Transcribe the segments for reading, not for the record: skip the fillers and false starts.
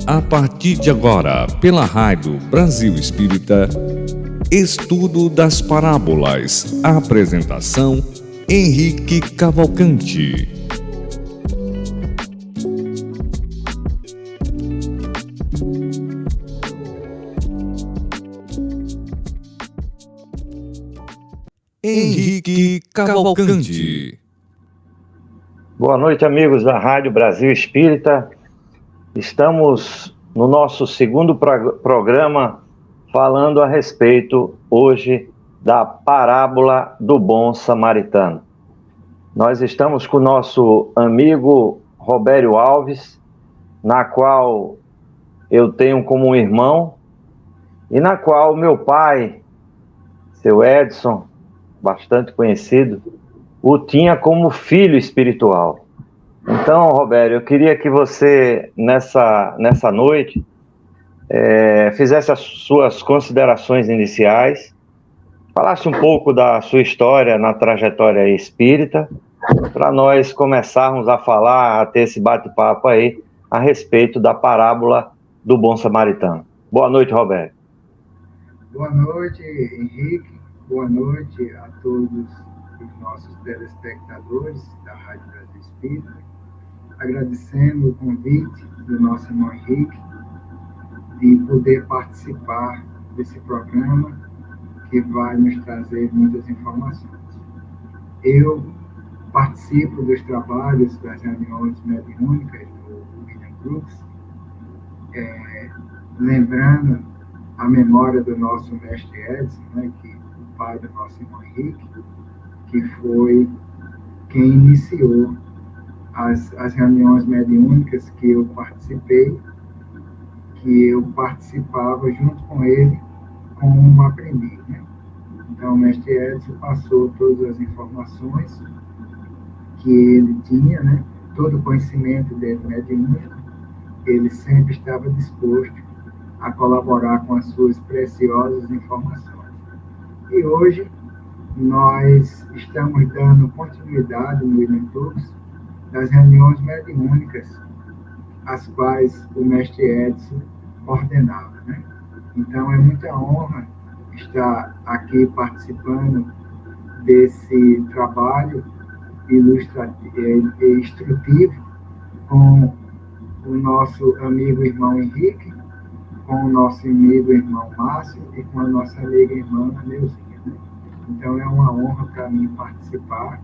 A partir de agora, pela Rádio Brasil Espírita, Estudo das Parábolas. Apresentação: Henrique Cavalcante. Henrique Cavalcante. Boa noite, amigos da Rádio Brasil Espírita. Estamos no nosso segundo programa falando a respeito hoje da parábola do bom samaritano. Nós estamos com o nosso amigo Robério Alves, na qual eu tenho como um irmão e na qual meu pai, seu Edson, bastante conhecido, o tinha como filho espiritual. Então, Robério, eu queria que você, nessa noite, fizesse as suas considerações iniciais, falasse um pouco da sua história na trajetória espírita, para nós começarmos a falar, a ter esse bate-papo aí, a respeito da parábola do bom samaritano. Boa noite, Robério. Boa noite, Henrique. Boa noite a todos os nossos telespectadores da Rádio Brasil Espírita. Agradecendo o convite do nosso irmão Henrique de poder participar desse programa que vai nos trazer muitas informações. Eu participo dos trabalhos das reuniões mediúnicas do William Crookes, lembrando a memória do nosso mestre Edson, né, que o pai do nosso irmão Henrique, que foi quem iniciou as reuniões mediúnicas que eu participei, que eu participava junto com ele como um aprendiz, né? Então, o mestre Edson passou todas as informações que ele tinha, né? Todo o conhecimento dele mediúnico, ele sempre estava disposto a colaborar com as suas preciosas informações. E hoje, nós estamos dando continuidade no William Crookes das reuniões mediúnicas, as quais o mestre Edson ordenava, né? Então, é muita honra estar aqui participando desse trabalho instrutivo com o nosso amigo irmão Henrique, com o nosso amigo irmão Márcio e com a nossa amiga irmã Neuzinha, né? Então, é uma honra para mim participar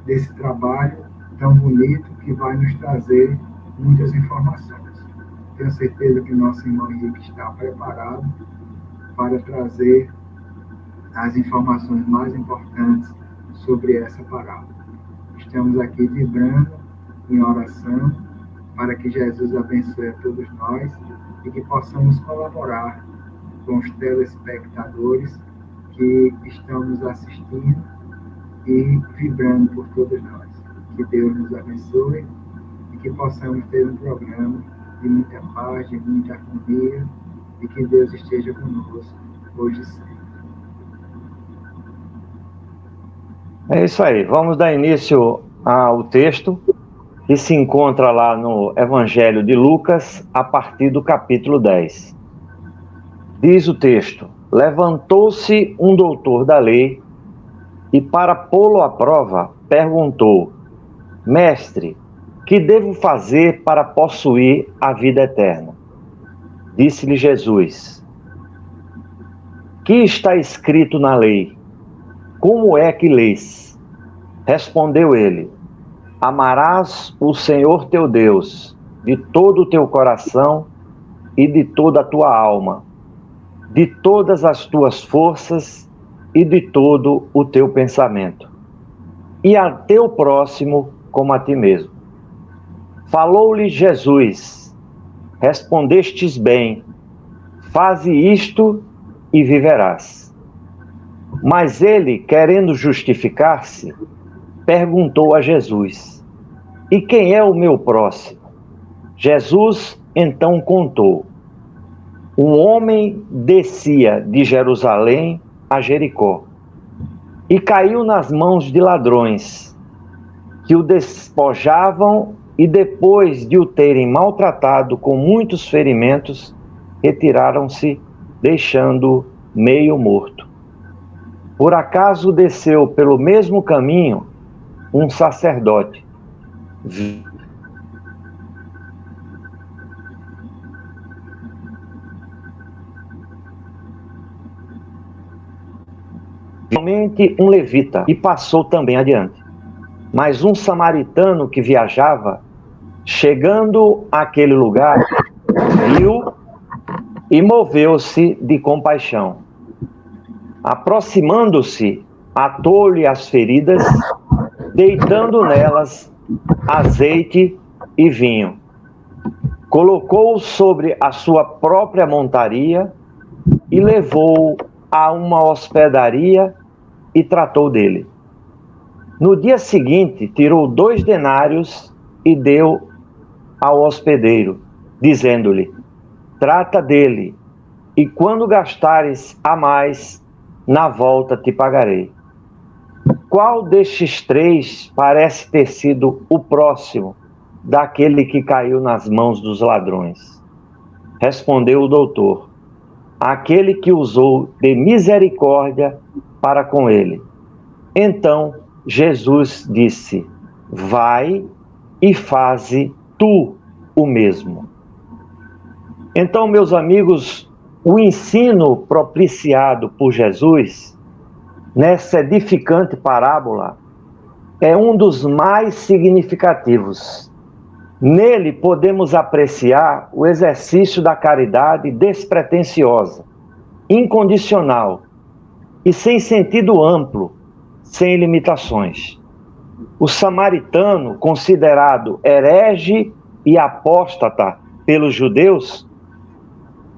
desse trabalho tão bonito que vai nos trazer muitas informações. Tenho certeza que o nosso irmão Henrique está preparado para trazer as informações mais importantes sobre essa parábola. Estamos aqui vibrando em oração para que Jesus abençoe a todos nós e que possamos colaborar com os telespectadores que estão nos assistindo e vibrando por todos nós. Que Deus nos abençoe e que possamos ter um programa de muita paz, de muita harmonia e que Deus esteja conosco hoje e sempre. É isso aí, vamos dar início ao texto que se encontra lá no Evangelho de Lucas, a partir do capítulo 10. Diz o texto: levantou-se um doutor da lei e, para pô-lo à prova, perguntou: Mestre, que devo fazer para possuir a vida eterna? Disse-lhe Jesus: que está escrito na lei? Como é que lês? Respondeu ele: amarás o Senhor teu Deus de todo o teu coração e de toda a tua alma, de todas as tuas forças e de todo o teu pensamento, e a teu próximo como a ti mesmo. Falou-lhe Jesus: respondestes bem, faze isto e viverás. Mas ele, querendo justificar-se, perguntou a Jesus: e quem é o meu próximo? Jesus então contou: um homem descia de Jerusalém a Jericó e caiu nas mãos de ladrões, que o despojavam e, depois de o terem maltratado com muitos ferimentos, retiraram-se, deixando-o meio morto. Por acaso desceu pelo mesmo caminho um sacerdote. Somente um levita, e passou também adiante. Mas um samaritano que viajava, chegando àquele lugar, viu e moveu-se de compaixão. Aproximando-se, atou-lhe as feridas, deitando nelas azeite e vinho. Colocou-o sobre a sua própria montaria e levou-o a uma hospedaria e tratou dele. No dia seguinte, tirou 2 denários e deu ao hospedeiro, dizendo-lhe: trata dele, e quando gastares a mais, na volta te pagarei. Qual destes 3 parece ter sido o próximo daquele que caiu nas mãos dos ladrões? Respondeu o doutor: aquele que usou de misericórdia para com ele. Então Jesus disse: vai e faze tu o mesmo. Então, meus amigos, o ensino propiciado por Jesus nessa edificante parábola é um dos mais significativos. Nele podemos apreciar o exercício da caridade despretensiosa, incondicional e sem sentido amplo, sem limitações. O samaritano, considerado herege e apóstata pelos judeus,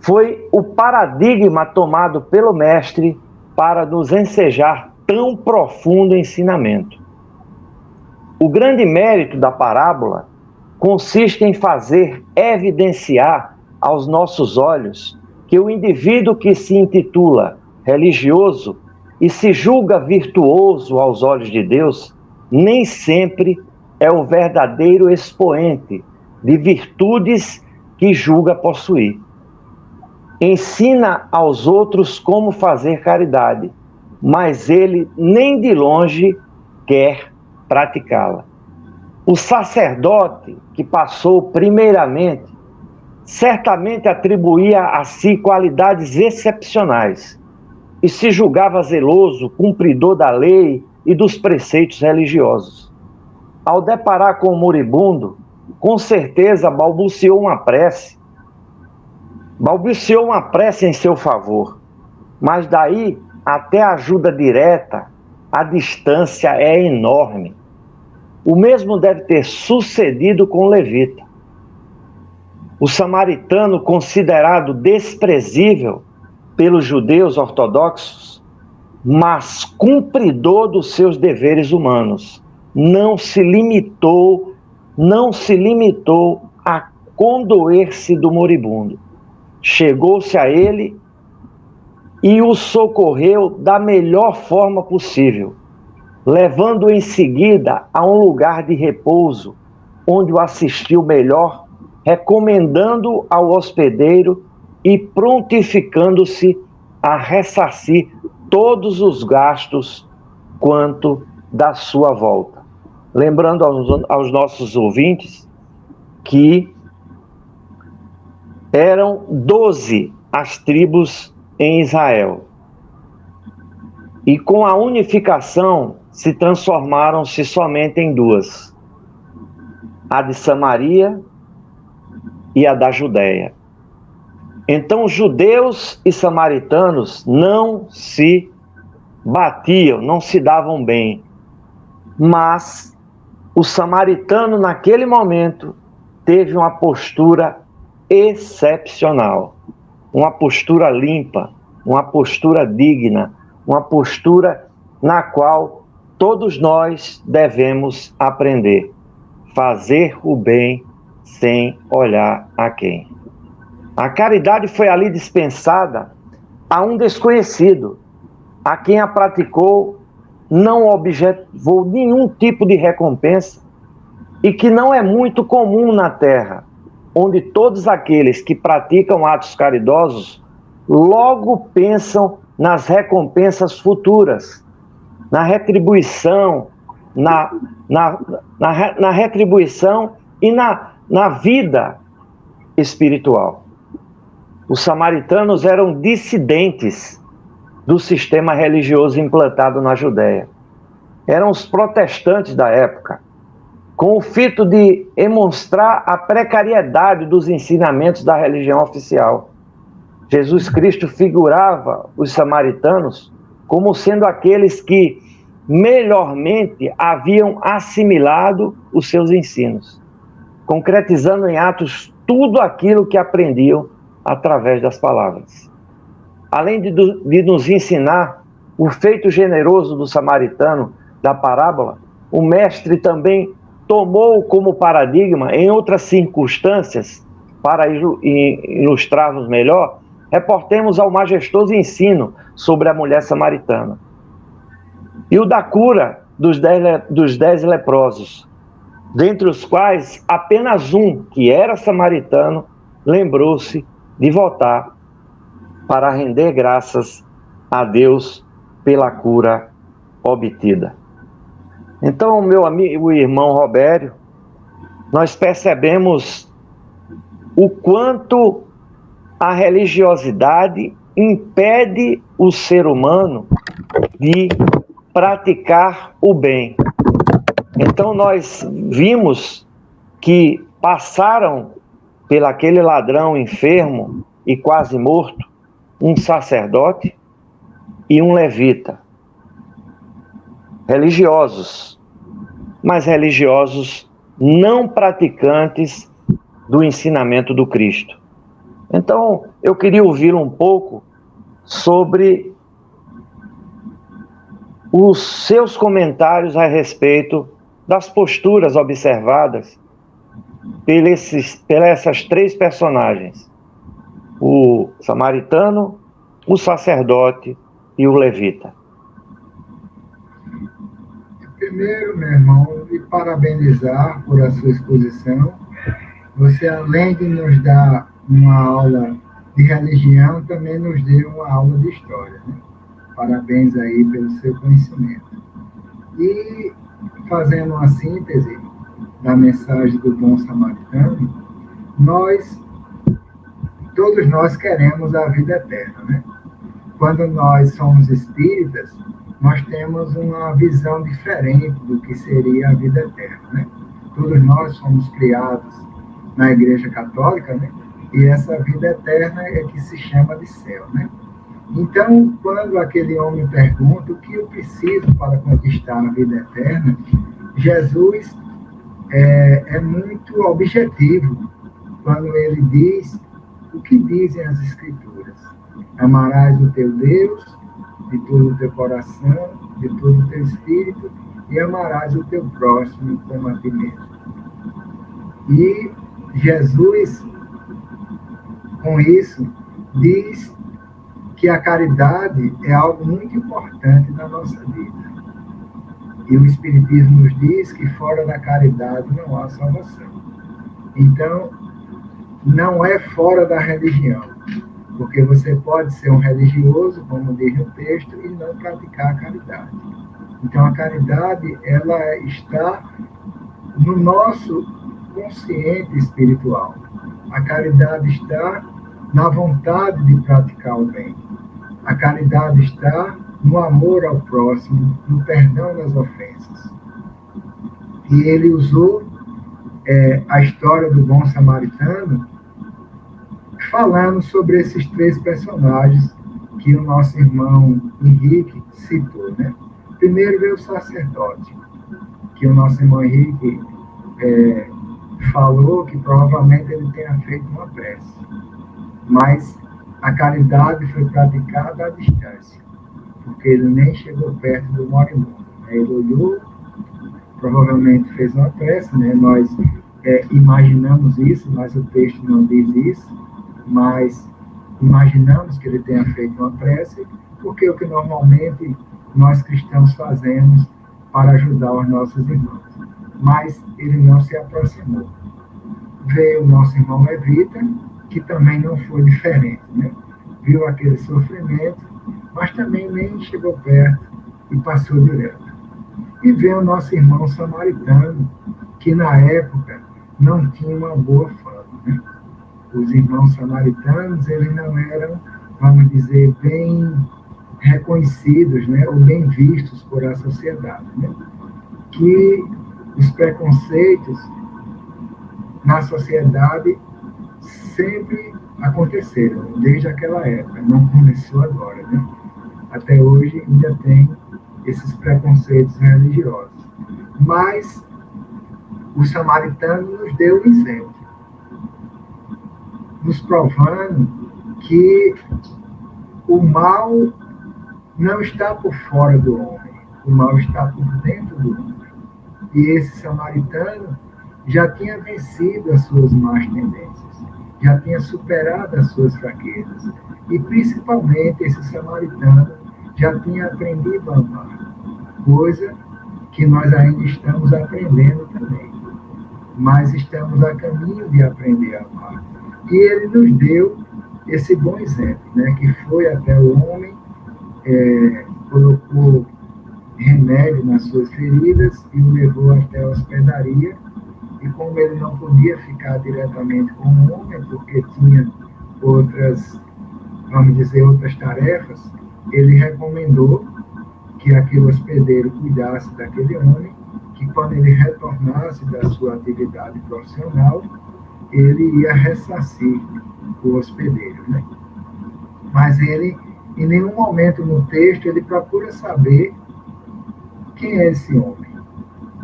foi o paradigma tomado pelo Mestre para nos ensejar tão profundo ensinamento. O grande mérito da parábola consiste em fazer evidenciar aos nossos olhos que o indivíduo que se intitula religioso e se julga virtuoso aos olhos de Deus, nem sempre é o verdadeiro expoente de virtudes que julga possuir. Ensina aos outros como fazer caridade, mas ele nem de longe quer praticá-la. O sacerdote que passou primeiramente, certamente atribuía a si qualidades excepcionais e se julgava zeloso, cumpridor da lei e dos preceitos religiosos. Ao deparar com o moribundo, com certeza balbuciou uma prece em seu favor, mas daí até a ajuda direta, a distância é enorme. O mesmo deve ter sucedido com o levita. O samaritano, considerado desprezível pelos judeus ortodoxos, mas cumpridor dos seus deveres humanos, não se limitou a condoer-se do moribundo. Chegou-se a ele e o socorreu da melhor forma possível, levando-o em seguida a um lugar de repouso, onde o assistiu melhor, recomendando ao hospedeiro e prontificando-se a ressarcir todos os gastos quanto da sua volta. Lembrando aos nossos ouvintes que eram 12 as tribos em Israel. E com a unificação se transformaram-se somente em 2. A de Samaria e a da Judéia. Então, judeus e samaritanos não se batiam, não se davam bem. Mas o samaritano, naquele momento, teve uma postura excepcional, uma postura limpa, uma postura digna, uma postura na qual todos nós devemos aprender. Fazer o bem sem olhar a quem. A caridade foi ali dispensada a um desconhecido, a quem a praticou não objetivou nenhum tipo de recompensa e que não é muito comum na Terra, onde todos aqueles que praticam atos caridosos logo pensam nas recompensas futuras, na retribuição, na retribuição e na vida espiritual. Os samaritanos eram dissidentes do sistema religioso implantado na Judéia. Eram os protestantes da época, com o fito de demonstrar a precariedade dos ensinamentos da religião oficial. Jesus Cristo figurava os samaritanos como sendo aqueles que melhormente haviam assimilado os seus ensinos, concretizando em atos tudo aquilo que aprendiam através das palavras. Além de nos ensinar o feito generoso do samaritano da parábola, o mestre também tomou como paradigma, em outras circunstâncias, para ilustrarmos melhor, reportemos ao majestoso ensino sobre a mulher samaritana. E o da cura dos 10 leprosos, dentre os quais apenas um, que era samaritano, lembrou-se de voltar para render graças a Deus pela cura obtida. Então, meu amigo e irmão Robério, nós percebemos o quanto a religiosidade impede o ser humano de praticar o bem. Então, nós vimos que passaram pelaquele ladrão enfermo e quase morto um sacerdote e um levita. Religiosos, mas religiosos não praticantes do ensinamento do Cristo. Então, eu queria ouvir um pouco sobre os seus comentários a respeito das posturas observadas pelas essas três personagens: o samaritano, o sacerdote e o levita. Primeiro, meu irmão, me parabenizar por a sua exposição. Você, além de nos dar uma aula de religião, também nos deu uma aula de história, né? Parabéns aí pelo seu conhecimento. E, fazendo uma síntese da mensagem do bom samaritano, todos nós queremos a vida eterna, né? Quando nós somos espíritas, nós temos uma visão diferente do que seria a vida eterna, né? Todos nós somos criados na Igreja Católica, né? E essa vida eterna é que se chama de céu, né? Então, quando aquele homem pergunta o que eu preciso para conquistar a vida eterna, Jesus é muito objetivo quando ele diz o que dizem as Escrituras: amarás o teu Deus de todo o teu coração, de todo o teu espírito, e amarás o teu próximo como a ti mesmo. E Jesus, com isso, diz que a caridade é algo muito importante na nossa vida. E o Espiritismo nos diz que fora da caridade não há salvação. Então, não é fora da religião, porque você pode ser um religioso, como diz no texto, e não praticar a caridade. Então, a caridade, ela está no nosso consciente espiritual. A caridade está na vontade de praticar o bem. A caridade está no amor ao próximo, no perdão das ofensas. E ele usou a história do bom samaritano falando sobre esses três personagens que o nosso irmão Henrique citou, né? Primeiro veio o sacerdote, que o nosso irmão Henrique falou que provavelmente ele tenha feito uma prece, mas a caridade foi praticada à distância, porque ele nem chegou perto do moribundo, né? Ele olhou, provavelmente fez uma prece, né? Nós imaginamos isso, mas o texto não diz isso, mas imaginamos que ele tenha feito uma prece, porque o que normalmente nós cristãos fazemos para ajudar os nossos irmãos. Mas ele não se aproximou. Veio o nosso irmão Levita, que também não foi diferente, né? Viu aquele sofrimento, mas também nem chegou perto e passou direto. E veio o nosso irmão samaritano, que na época não tinha uma boa fama, né? Os irmãos samaritanos, eles não eram, vamos dizer, bem reconhecidos, né? Ou bem vistos por a sociedade, né? Que os preconceitos na sociedade sempre aconteceram, desde aquela época, não começou agora, né? Até hoje ainda tem esses preconceitos religiosos. Mas o samaritano nos deu um exemplo, nos provando que o mal não está por fora do homem, o mal está por dentro do homem. E esse samaritano já tinha vencido as suas más tendências, já tinha superado as suas fraquezas. E, principalmente, esse samaritano já tinha aprendido a amar, coisa que nós ainda estamos aprendendo também. Mas estamos a caminho de aprender a amar. E ele nos deu esse bom exemplo, né? Que foi até o homem, colocou remédio nas suas feridas e o levou até a hospedaria. E como ele não podia ficar diretamente com o homem, porque tinha outras, vamos dizer, outras tarefas, ele recomendou que aquele hospedeiro cuidasse daquele homem, que quando ele retornasse da sua atividade profissional, ele ia ressarcir o hospedeiro, né? Mas ele, em nenhum momento no texto, ele procura saber quem é esse homem.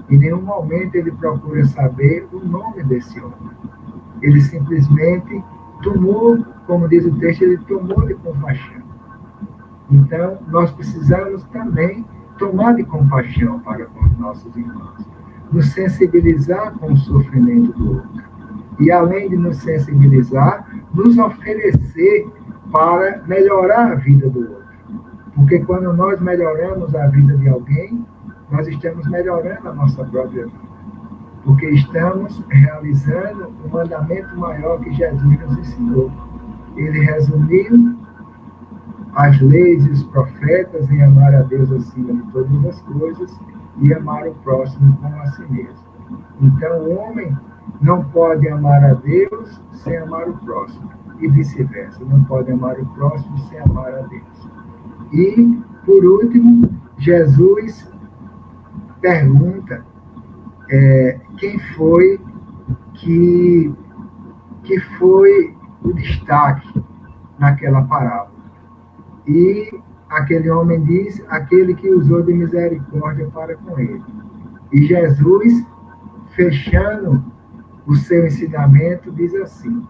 Em nenhum momento ele procura saber o nome desse homem. Ele simplesmente tomou, como diz o texto, ele tomou de compaixão. Então, nós precisamos também tomar de compaixão para com os nossos irmãos, nos sensibilizar com o sofrimento do outro. E, além de nos sensibilizar, nos oferecer para melhorar a vida do outro. Porque quando nós melhoramos a vida de alguém, nós estamos melhorando a nossa própria vida. Porque estamos realizando um mandamento maior que Jesus nos ensinou. Ele resumiu as leis e os profetas em amar a Deus acima de todas as coisas e amar o próximo como a si mesmo. Então, o homem não pode amar a Deus sem amar o próximo. E vice-versa. Não pode amar o próximo sem amar a Deus. E, por último, Jesus pergunta quem foi que foi o destaque naquela parábola. E aquele homem diz, aquele que usou de misericórdia para com ele. E Jesus, fechando o seu ensinamento, diz assim: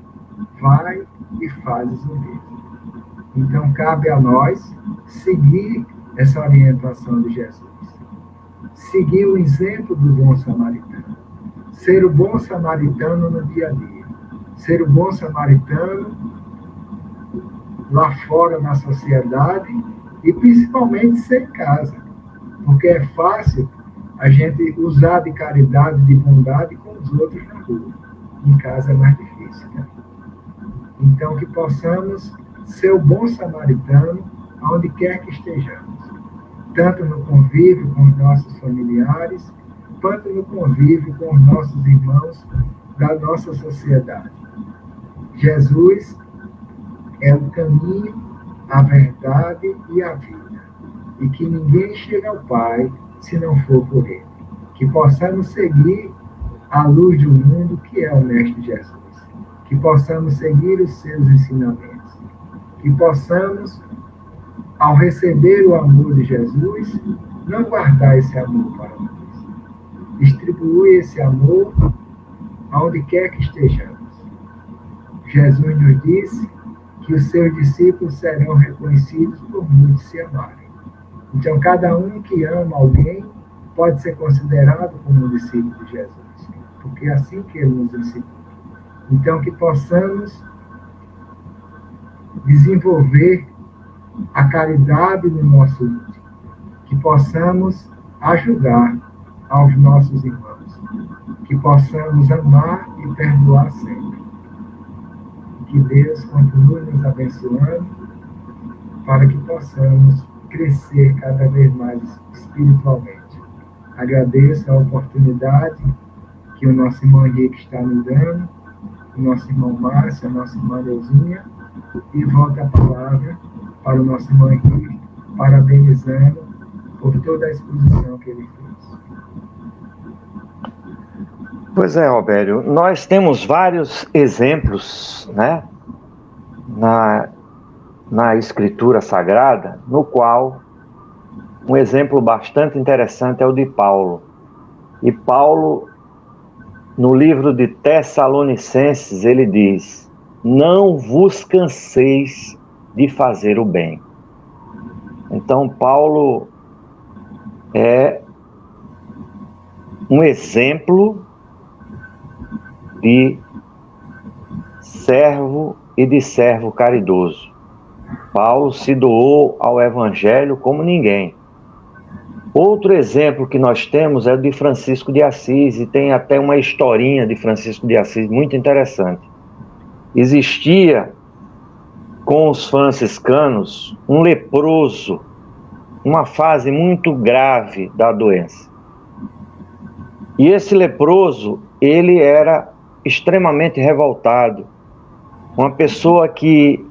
vai e fazes o mesmo. Então, cabe a nós seguir essa orientação de Jesus. Seguir o exemplo do bom samaritano. Ser o bom samaritano no dia a dia. Ser o bom samaritano lá fora na sociedade e principalmente ser em casa. Porque é fácil a gente usar de caridade, de bondade com os outros na rua. Em casa é mais difícil, né? Então, que possamos ser o bom samaritano onde quer que estejamos. Tanto no convívio com os nossos familiares, quanto no convívio com os nossos irmãos da nossa sociedade. Jesus é o caminho, a verdade e a vida. E que ninguém chega ao Pai se não for por Ele. Que possamos seguir a luz do mundo, que é o Mestre Jesus. Que possamos seguir os seus ensinamentos. Que possamos, ao receber o amor de Jesus, não guardar esse amor para nós. Distribuir esse amor aonde quer que estejamos. Jesus nos disse que os seus discípulos serão reconhecidos por muitos se amarem. Então, cada um que ama alguém pode ser considerado como um discípulo de Jesus, porque é assim que ele nos ensinou. Então, que possamos desenvolver a caridade no nosso íntimo, que possamos ajudar aos nossos irmãos, que possamos amar e perdoar sempre. Que Deus continue nos abençoando para que possamos crescer cada vez mais espiritualmente. Agradeço a oportunidade que o nosso irmão Henrique está nos dando, o nosso irmão Márcio, a nossa irmã Deusinha, e volto a palavra para o nosso irmão Henrique, parabenizando por toda a exposição que ele fez. Pois é, Robério, nós temos vários exemplos, né, na Escritura Sagrada, no qual um exemplo bastante interessante é o de Paulo. E Paulo, no livro de Tessalonicenses, ele diz: não vos canseis de fazer o bem. Então, Paulo é um exemplo de servo e de servo caridoso. Paulo se doou ao Evangelho como ninguém. Outro exemplo que nós temos é o de Francisco de Assis, e tem até uma historinha de Francisco de Assis muito interessante. Existia com os franciscanos um leproso, uma fase muito grave da doença. E esse leproso, ele era extremamente revoltado, uma pessoa que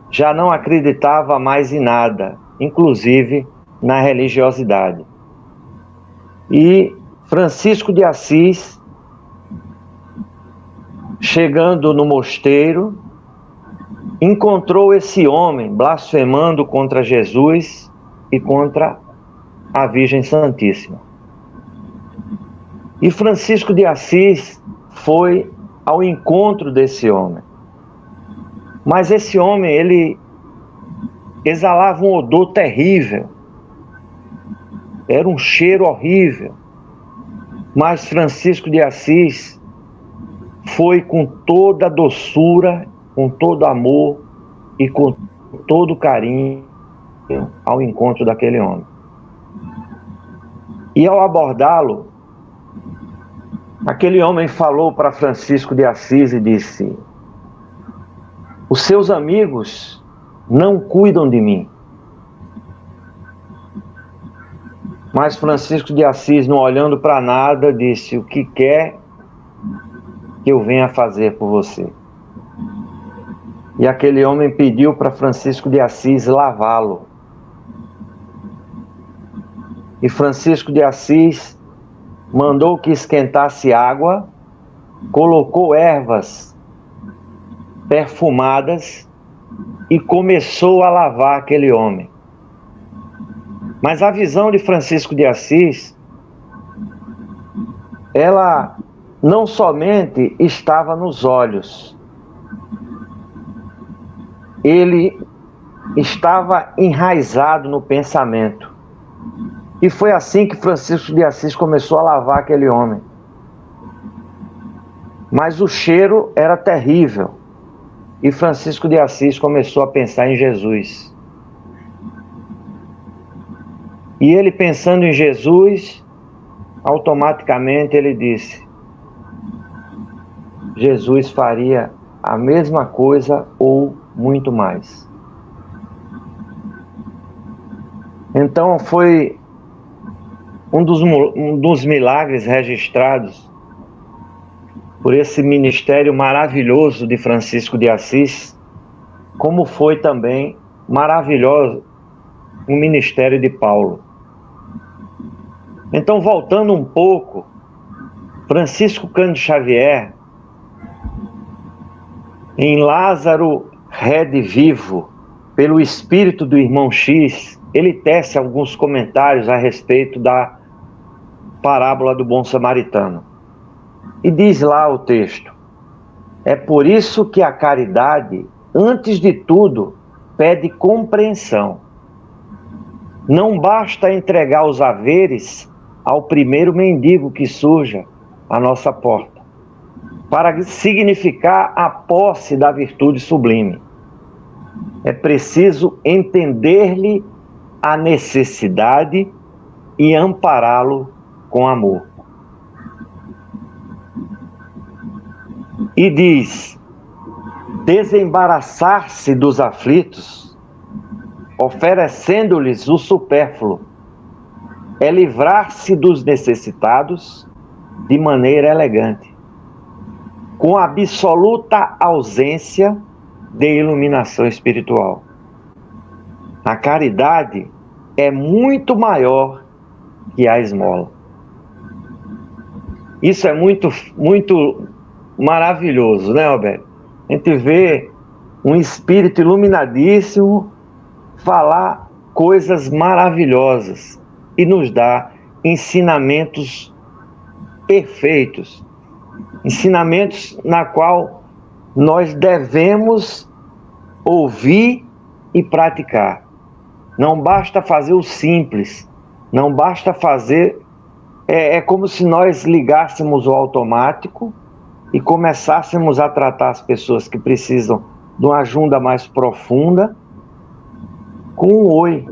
já não acreditava mais em nada, inclusive na religiosidade. E Francisco de Assis, chegando no mosteiro, encontrou esse homem blasfemando contra Jesus e contra a Virgem Santíssima. E Francisco de Assis foi ao encontro desse homem. Mas esse homem, ele exalava um odor terrível. Era um cheiro horrível. Mas Francisco de Assis foi com toda a doçura, com todo amor e com todo carinho ao encontro daquele homem. E ao abordá-lo, aquele homem falou para Francisco de Assis e disse: os seus amigos não cuidam de mim. Mas Francisco de Assis, não olhando para nada, disse: o que quer que eu venha fazer por você? E aquele homem pediu para Francisco de Assis lavá-lo. E Francisco de Assis mandou que esquentasse água, colocou ervas perfumadas e começou a lavar aquele homem. Mas a visão de Francisco de Assis, ela não somente estava nos olhos, ele estava enraizado no pensamento. E foi assim que Francisco de Assis começou a lavar aquele homem. Mas o cheiro era terrível. E Francisco de Assis começou a pensar em Jesus. E ele, pensando em Jesus, automaticamente ele disse: Jesus faria a mesma coisa ou muito mais. Então foi um dos milagres registrados por esse ministério maravilhoso de Francisco de Assis, como foi também maravilhoso o ministério de Paulo. Então, voltando um pouco, Francisco Cândido Xavier, em Lázaro Rede Vivo, pelo espírito do irmão X, ele tece alguns comentários a respeito da parábola do bom samaritano. E diz lá o texto: é por isso que a caridade, antes de tudo, pede compreensão. Não basta entregar os haveres ao primeiro mendigo que surja à nossa porta, para significar a posse da virtude sublime. É preciso entender-lhe a necessidade e ampará-lo com amor. E diz: desembaraçar-se dos aflitos, oferecendo-lhes o supérfluo, é livrar-se dos necessitados de maneira elegante, com absoluta ausência de iluminação espiritual. A caridade é muito maior que a esmola. Isso é muito maravilhoso, né, Roberto? A gente vê um espírito iluminadíssimo falar coisas maravilhosas e nos dá ensinamentos perfeitos, ensinamentos na qual nós devemos ouvir e praticar. Não basta fazer o simples, não basta fazer... É como se nós ligássemos o automático e começássemos a tratar as pessoas que precisam de uma ajuda mais profunda com um oi,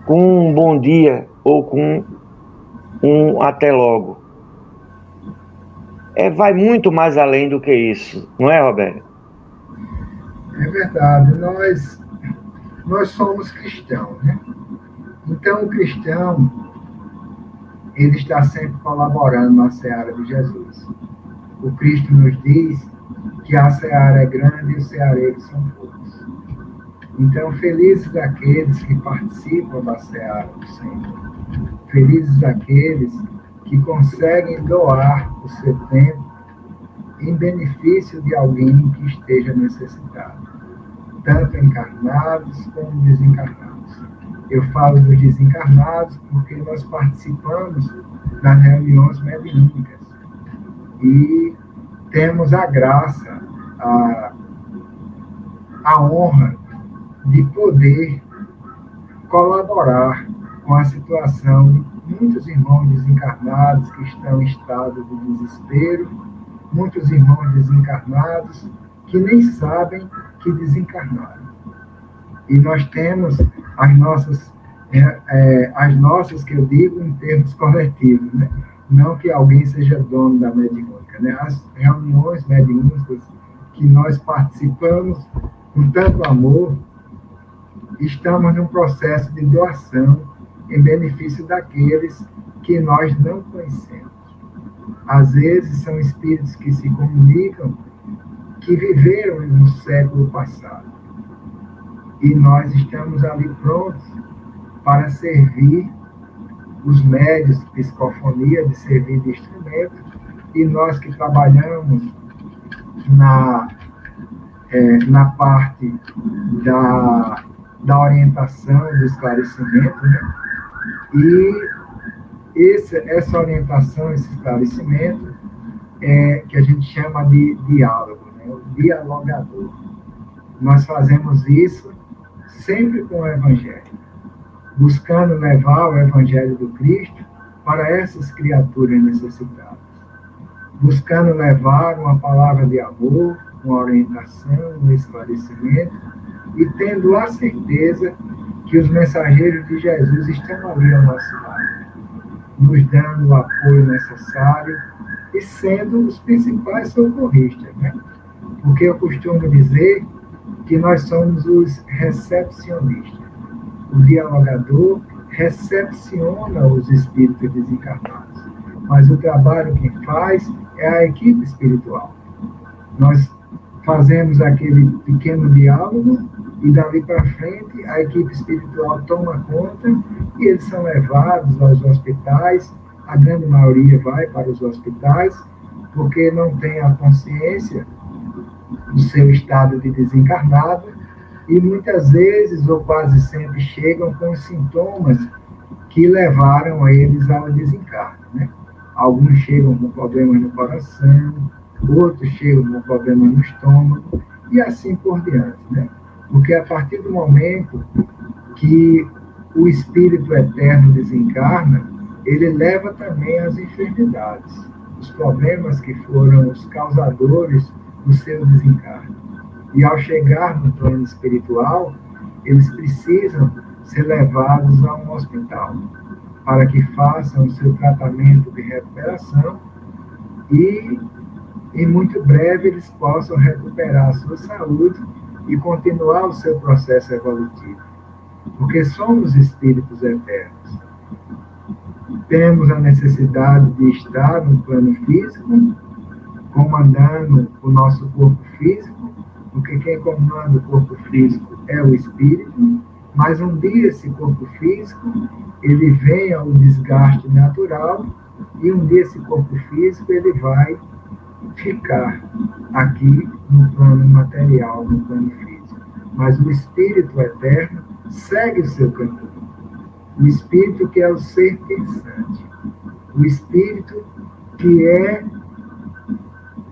com um bom dia ou com um até logo. Vai muito mais além do que isso, não é, Roberto? É verdade, nós somos cristãos, né? Então o cristão, ele está sempre colaborando na seara de Jesus. O Cristo nos diz que a seara é grande e os ceareiros são poucos. Então, felizes daqueles que participam da seara do Senhor. Felizes daqueles que conseguem doar o seu tempo em benefício de alguém que esteja necessitado, tanto encarnados como desencarnados. Eu falo dos desencarnados porque nós participamos das reuniões mediúnicas e temos a graça, a honra de poder colaborar com a situação de muitos irmãos desencarnados que estão em estado de desespero, muitos irmãos desencarnados que nem sabem que desencarnaram. E nós temos as nossas que eu digo em termos coletivos, né? Não que alguém seja dono da mediúnica, né? As reuniões mediúnicas que nós participamos com tanto amor, estamos num processo de doação em benefício daqueles que nós não conhecemos. Às vezes são espíritos que se comunicam, que viveram no século passado. E nós estamos ali prontos para servir os médios de psicofonia, de servir de instrumento, e nós que trabalhamos na parte da orientação, do esclarecimento, né? E essa orientação, esse esclarecimento, que a gente chama de diálogo, né? O dialogador. Nós fazemos isso sempre com o Evangelho, buscando levar o Evangelho do Cristo para essas criaturas necessitadas, buscando levar uma palavra de amor, uma orientação, um esclarecimento, e tendo a certeza que os mensageiros de Jesus estão ali ao nosso lado, nos dando o apoio necessário e sendo os principais socorristas, né? Porque eu costumo dizer que nós somos os recepcionistas. O dialogador recepciona os espíritos desencarnados, mas o trabalho quem faz é a equipe espiritual. Nós fazemos aquele pequeno diálogo e dali para frente a equipe espiritual toma conta e eles são levados aos hospitais. A grande maioria vai para os hospitais porque não tem a consciência do seu estado de desencarnado e muitas vezes ou quase sempre chegam com os sintomas que levaram eles ao desencarno, né? Alguns chegam com problemas no coração, outros chegam com problemas no estômago e assim por diante, né? Porque a partir do momento que o Espírito Eterno desencarna, ele leva também as enfermidades, os problemas que foram os causadores do seu desencarno. E ao chegar no plano espiritual, eles precisam ser levados a um hospital. para que façam o seu tratamento de recuperação e, em muito breve, eles possam recuperar a sua saúde e continuar o seu processo evolutivo. Porque somos espíritos eternos. Temos a necessidade de estar no plano físico, comandando o nosso corpo físico, porque quem comanda o corpo físico é o espírito, mas um dia esse corpo físico, ele vem ao desgaste natural, e um dia esse corpo físico, ele vai ficar aqui no plano material, no plano físico. Mas o espírito eterno segue o seu caminho. O espírito que é o ser pensante. O espírito que é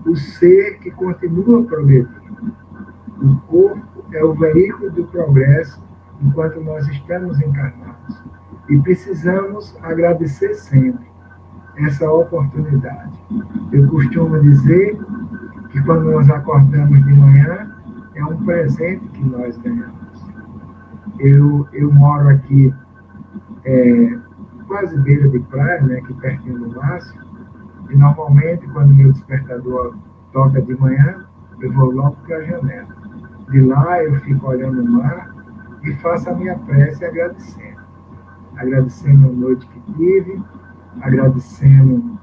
o ser que continua progredindo. O corpo é o veículo do progresso enquanto nós estamos encarnados. E precisamos agradecer sempre essa oportunidade. Eu costumo dizer que quando nós acordamos de manhã, é um presente que nós ganhamos. Eu moro aqui quase beira de praia, né, aqui pertinho do Márcio, e normalmente quando meu despertador toca de manhã, eu vou logo para a janela. De lá eu fico olhando o mar e faço a minha prece agradecendo. Agradecendo a noite que tive, agradecendo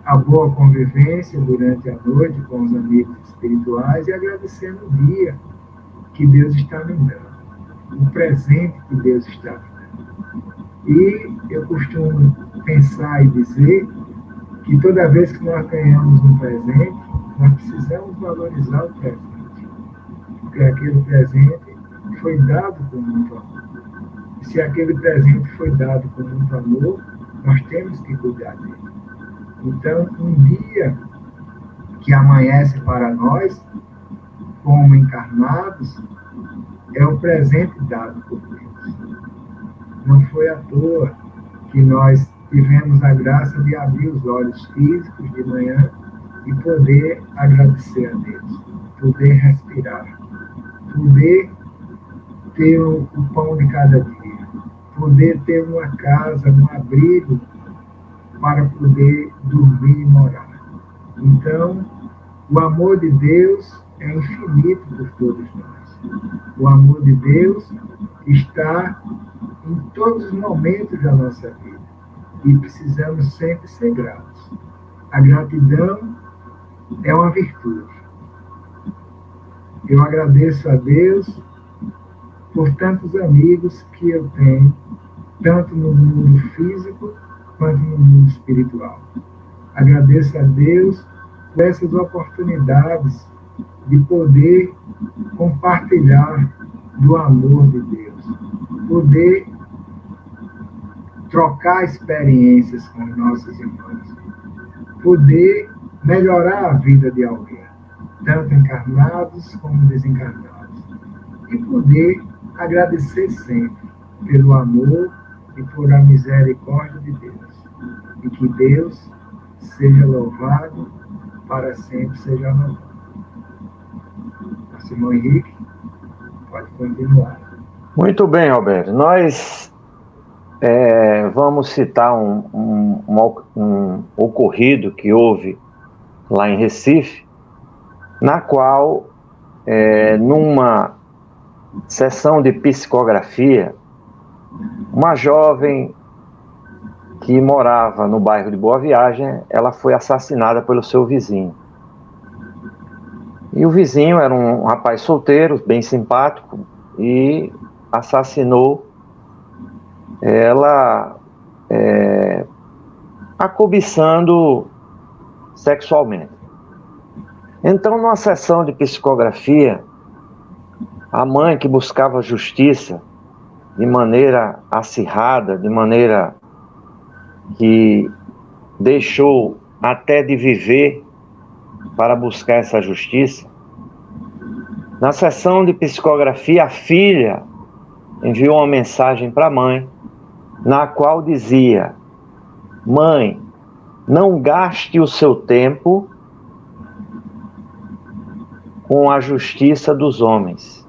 a boa convivência durante a noite com os amigos espirituais e agradecendo o dia que Deus está me dando, o presente que Deus está me dando. E eu costumo pensar e dizer que toda vez que nós ganhamos um presente, nós precisamos valorizar o presente, porque aquele presente foi dado com muito amor. E se aquele presente foi dado com muito amor, nós temos que cuidar dele. Então, um dia que amanhece para nós, como encarnados, é o presente dado por Deus. Não foi à toa que nós tivemos a graça de abrir os olhos físicos de manhã e poder agradecer a Deus, poder respirar, poder ter o pão de cada dia, poder ter uma casa, um abrigo para poder dormir e morar. Então, o amor de Deus é infinito por todos nós. O amor de Deus está em todos os momentos da nossa vida e precisamos sempre ser gratos. A gratidão é uma virtude. Eu agradeço a Deus por tantos amigos que eu tenho, tanto no mundo físico quanto no mundo espiritual. Agradeço a Deus por essas oportunidades de poder compartilhar do amor de Deus, poder trocar experiências com os nossos irmãos, poder melhorar a vida de alguém, tanto encarnados como desencarnados, e poder agradecer sempre pelo amor e por a misericórdia de Deus. E que Deus seja louvado, para sempre seja louvado. Simão Henrique, pode continuar. Muito bem, Alberto. Nós vamos citar um ocorrido que houve lá em Recife, na qual, numa sessão de psicografia, uma jovem que morava no bairro de Boa Viagem, ela foi assassinada pelo seu vizinho. E o vizinho era um rapaz solteiro, bem simpático, e assassinou ela a cobiçando sexualmente. Então, numa sessão de psicografia, a mãe que buscava justiça de maneira acirrada, de maneira que deixou até de viver para buscar essa justiça, na sessão de psicografia, a filha enviou uma mensagem para a mãe, na qual dizia: mãe, não gaste o seu tempo com a justiça dos homens.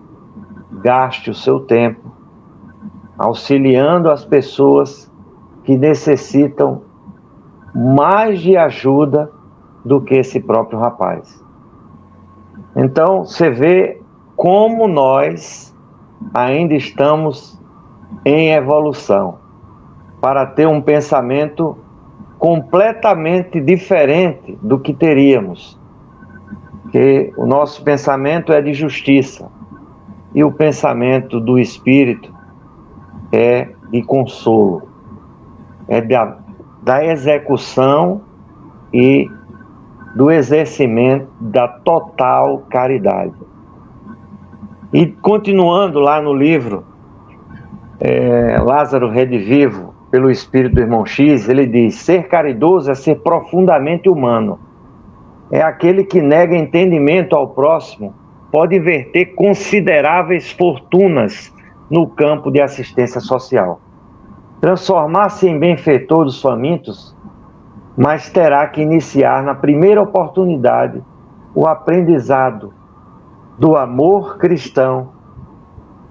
Gaste o seu tempo auxiliando as pessoas que necessitam mais de ajuda do que esse próprio rapaz. Então, você vê como nós ainda estamos em evolução para ter um pensamento completamente diferente do que teríamos. Porque o nosso pensamento é de justiça e o pensamento do Espírito é de consolo, é da execução e do exercimento da total caridade. E continuando lá no livro Lázaro Redivivo, pelo Espírito do Irmão X, ele diz: ser caridoso é ser profundamente humano. É aquele que nega entendimento ao próximo, pode verter consideráveis fortunas no campo de assistência social. Transformar-se em benfeitor dos famintos, mas terá que iniciar na primeira oportunidade o aprendizado do amor cristão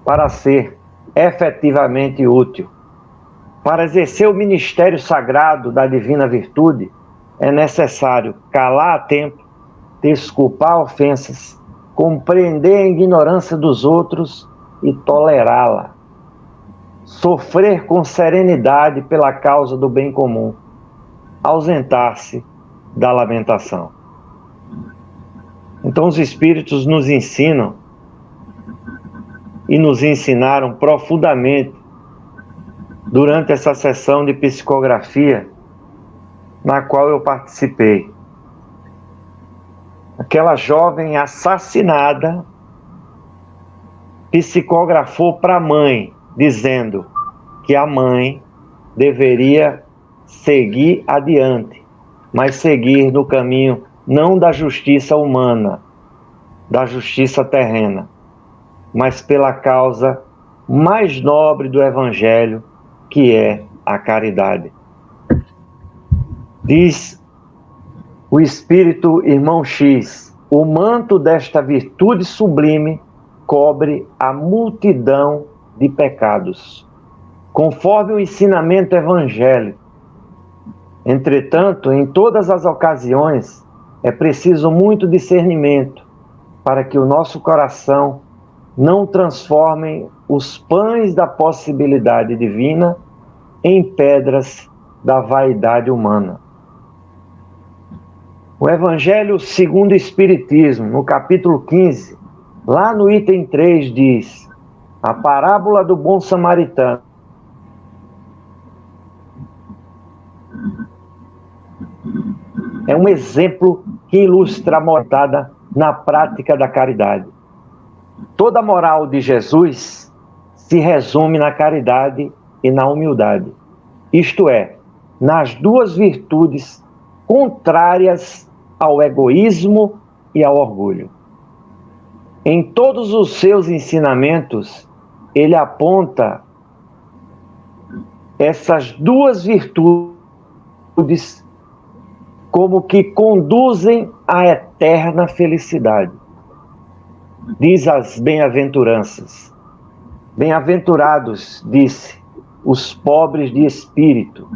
para ser efetivamente útil. Para exercer o ministério sagrado da divina virtude, é necessário calar a tempo, desculpar ofensas, compreender a ignorância dos outros e tolerá-la. Sofrer com serenidade pela causa do bem comum, ausentar-se da lamentação. Então os Espíritos nos ensinam e nos ensinaram profundamente durante essa sessão de psicografia na qual eu participei. Aquela jovem assassinada psicografou para a mãe, dizendo que a mãe deveria seguir adiante, mas seguir no caminho não da justiça humana, da justiça terrena, mas pela causa mais nobre do Evangelho, que é a caridade. Diz o Espírito Irmão X: o manto desta virtude sublime cobre a multidão de pecados, conforme o ensinamento evangélico. Entretanto, em todas as ocasiões, é preciso muito discernimento para que o nosso coração não transforme os pães da possibilidade divina em pedras da vaidade humana. O Evangelho segundo o Espiritismo, no capítulo 15, lá no item 3, diz: a parábola do bom samaritano é um exemplo que ilustra a morada na prática da caridade. Toda a moral de Jesus se resume na caridade e na humildade, isto é, nas duas virtudes contrárias ao egoísmo e ao orgulho. Em todos os seus ensinamentos, ele aponta essas duas virtudes como que conduzem à eterna felicidade. Diz as bem-aventuranças: bem-aventurados, disse, os pobres de espírito,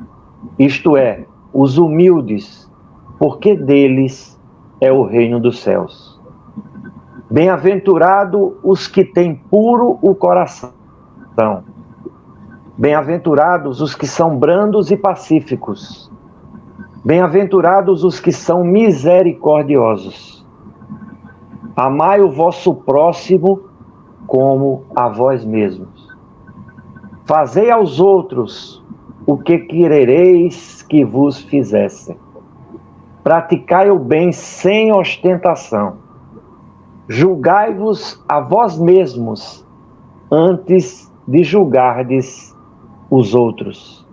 isto é, os humildes, porque deles é o reino dos céus. Bem-aventurado os que têm puro o coração. Bem-aventurados os que são brandos e pacíficos. Bem-aventurados os que são misericordiosos. Amai o vosso próximo como a vós mesmos. Fazei aos outros o que querereis que vos fizessem. Praticai o bem sem ostentação. Julgai-vos a vós mesmos antes de julgardes os outros.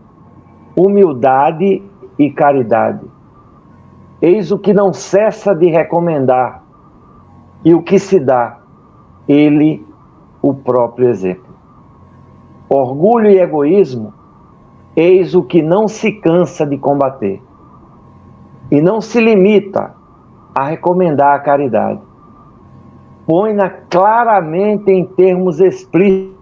Humildade e caridade. Eis o que não cessa de recomendar e o que se dá, ele, o próprio exemplo. Orgulho e egoísmo, eis o que não se cansa de combater e não se limita a recomendar a caridade. Põe-na claramente em termos explícitos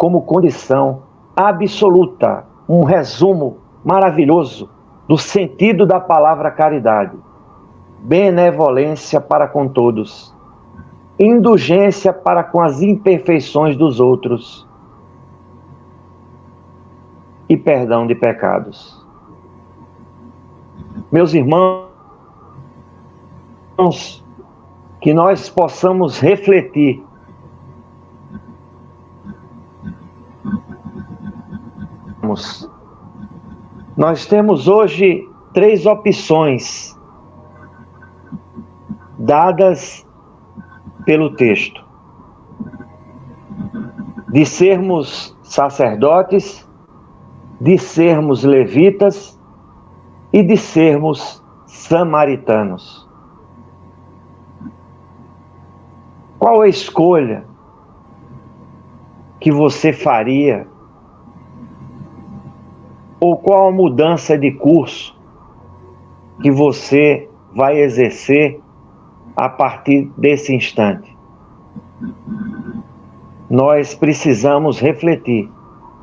como condição absoluta, um resumo maravilhoso do sentido da palavra caridade: benevolência para com todos, indulgência para com as imperfeições dos outros e perdão de pecados. Meus irmãos, que nós possamos refletir nós temos hoje 3 opções dadas pelo texto: de sermos sacerdotes, de sermos levitas e de sermos samaritanos. Qual a escolha que você faria? Ou qual a mudança de curso que você vai exercer a partir desse instante? Nós precisamos refletir,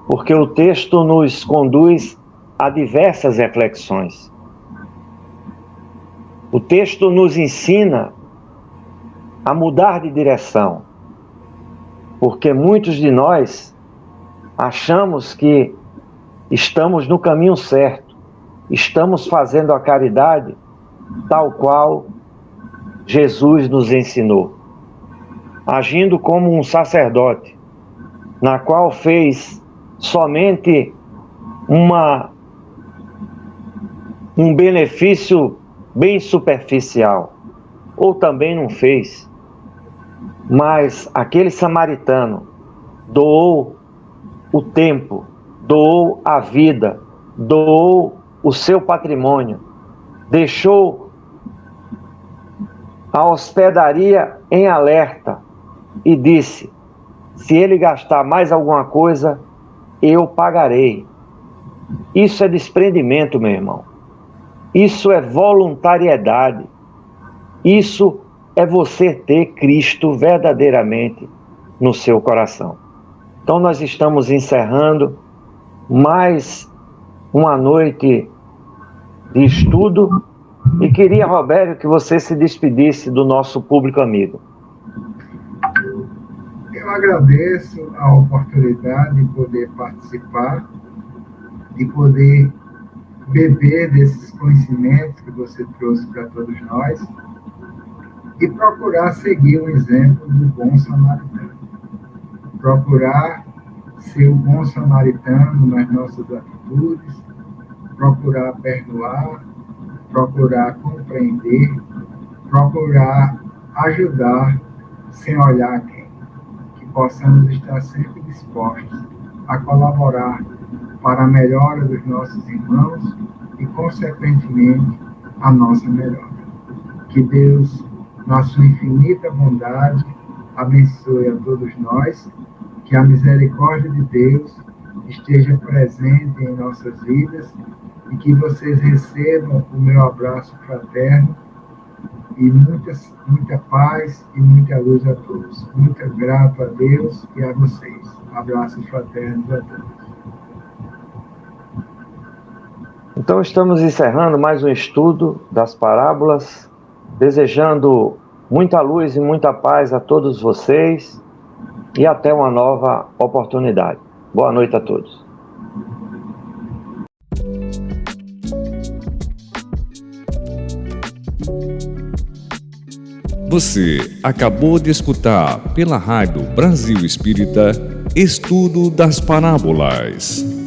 porque o texto nos conduz a diversas reflexões. O texto nos ensina a mudar de direção, porque muitos de nós achamos que estamos no caminho certo, estamos fazendo a caridade tal qual Jesus nos ensinou, agindo como um sacerdote, na qual fez somente um benefício bem superficial, ou também não fez. Mas aquele samaritano doou o tempo, doou a vida, doou o seu patrimônio, deixou a hospedaria em alerta e disse: se ele gastar mais alguma coisa, eu pagarei. Isso é desprendimento, meu irmão. Isso é voluntariedade. Isso é você ter Cristo verdadeiramente no seu coração. Então nós estamos encerrando mais uma noite de estudo e queria, Robério, que você se despedisse do nosso público amigo. Eu agradeço a oportunidade de poder participar, de poder beber desses conhecimentos que você trouxe para todos nós e procurar seguir o exemplo do bom samaritano. Procurar ser o bom samaritano nas nossas atitudes, procurar perdoar, procurar compreender, procurar ajudar sem olhar quem. Que possamos estar sempre dispostos a colaborar para a melhora dos nossos irmãos e, consequentemente, a nossa melhora. Que Deus, na sua infinita bondade, abençoe a todos nós, que a misericórdia de Deus esteja presente em nossas vidas e que vocês recebam o meu abraço fraterno e muita paz e muita luz a todos. Muito grato a Deus e a vocês. Abraços fraternos a todos. Então estamos encerrando mais um estudo das parábolas, desejando muita luz e muita paz a todos vocês e até uma nova oportunidade. Boa noite a todos. Você acabou de escutar pela Rádio Brasil Espírita Estudo das Parábolas.